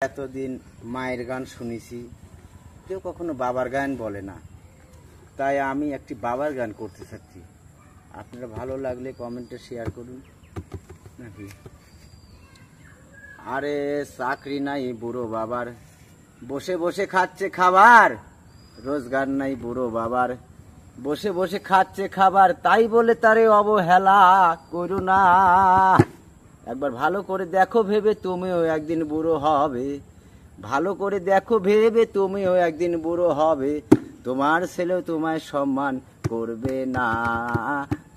এতদিন মায়ের গান শুনেছি, কেউ কখনো বাবার গান বলে না, তাই আমি একটি বাবার গান করতে চাচ্ছি। আপনারা ভালো লাগলে কমেন্টে শেয়ার করুন নাকি। আরে চাকরি নাই বুড়ো বাবার, বসে বসে খাচ্ছে খাবার। রোজগার নাই বুড়ো বাবার, বসে বসে খাচ্ছে খাবার। তাই বলে তারে অবহেলা করো না। একবার ভালো করে দেখো ভেবে তুমিও একদিন বুড়ো হবে। ভালো করে দেখো ভেবে তুমিও একদিন বুড়ো হবে। তোমার ছেলে তোমায় সম্মান করবে না।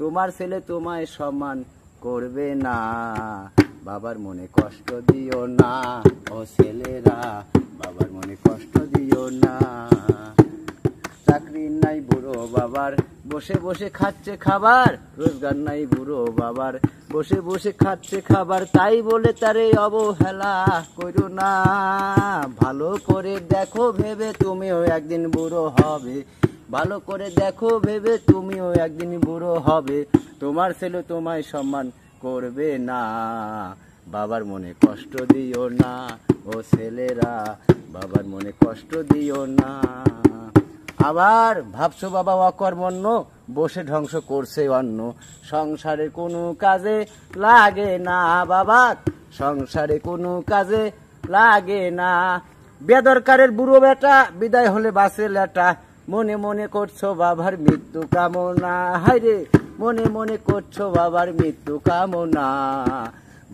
তোমার ছেলে তোমায় সম্মান করবে না। বাবার মনে কষ্ট দিও না ও ছেলেরা, বাবার মনে কষ্ট দিও না। চাকরি নাই বুড়ো বাবার, বসে বসে খাচ্ছে খাবার। রোজগার নাই বুড়ো বাবার, বসে বসে খাচ্ছে খাবার। তাই বলে তারে অবহেলা করো না। ভালো করে দেখো ভেবে তুমিও একদিন বুড়ো হবে। ভালো করে দেখো ভেবে তুমিও একদিন বুড়ো হবে। তোমার ছেলে তোমায় সম্মান করবে না। বাবার মনে কষ্ট দিও না ও ছেলেরা, বাবার মনে কষ্ট দিও না। আবার ভাবছো বাবা অকর্মণ্য, বসে ধ্বংস করছে অন্ন। সংসারে কোনো কাজে লাগে না বাবা, সংসারে কোনো কাজে লাগে না। বেদরকারের বুড়ো বেটা, বিদায় হলে বাসে লেটা। মনে মনে করছো বাবার মৃত্যু কামনা। হায়রে মনে মনে করছো বাবার মৃত্যু কামনা।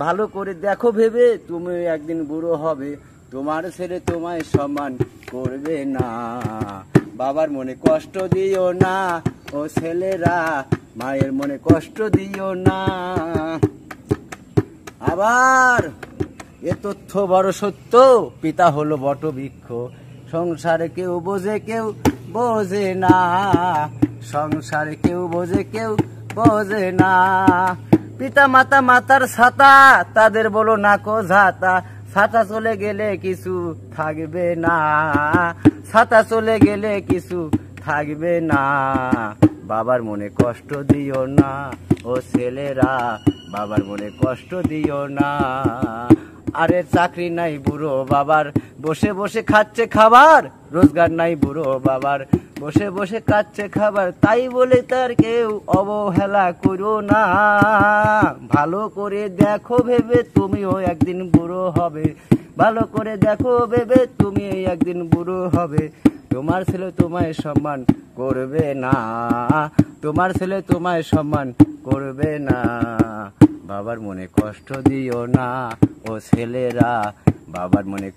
ভালো করে দেখো ভেবে তুমি একদিন বুড়ো হবে। তোমার ছেলে তোমায় সম্মান করবে না। বাবার মনে কষ্ট দিও না ও ছেলেরা, মায়ের মনে কষ্ট দিও না। আবার এ তথ্য বড় সত্য, পিতা হলো বটবৃক্ষ। সংসারে কেউ বোঝে কেউ বোঝে না। সংসারে কেউ বোঝে কেউ বোঝে না। পিতা মাতা মাতার ছাতা, তাদের বলো না কো ঝাতা। ছাতা চলে গেলে কিছু থাকবে না। ছাতা চলে গেলে কিছু থাকবে না। বাবার মনে কষ্ট দিও না ও ছেলেরা, বাবার মনে কষ্ট দিও না। আরে চাকরি নাই বুড়ো বাবার, বসে বসে খাচ্ছে খাবার। রোজগার নাই বুড়ো বাবার, বসে বসে খাচ্ছে খাবার। তাই বলে তার কেউ অবহেলা করো না। ভালো করে দেখো ভেবে তুমিও একদিন বুড়ো হবে। ভালো করে দেখো ভেবে তুমি একদিন বুড়ো হবে। তোমার ছেলে তোমায় সম্মান করবে না। তোমার ছেলে তোমায় সম্মান করবে না। বাবার মনে কষ্ট দিও না ও ছেলেরা, বাবার মনে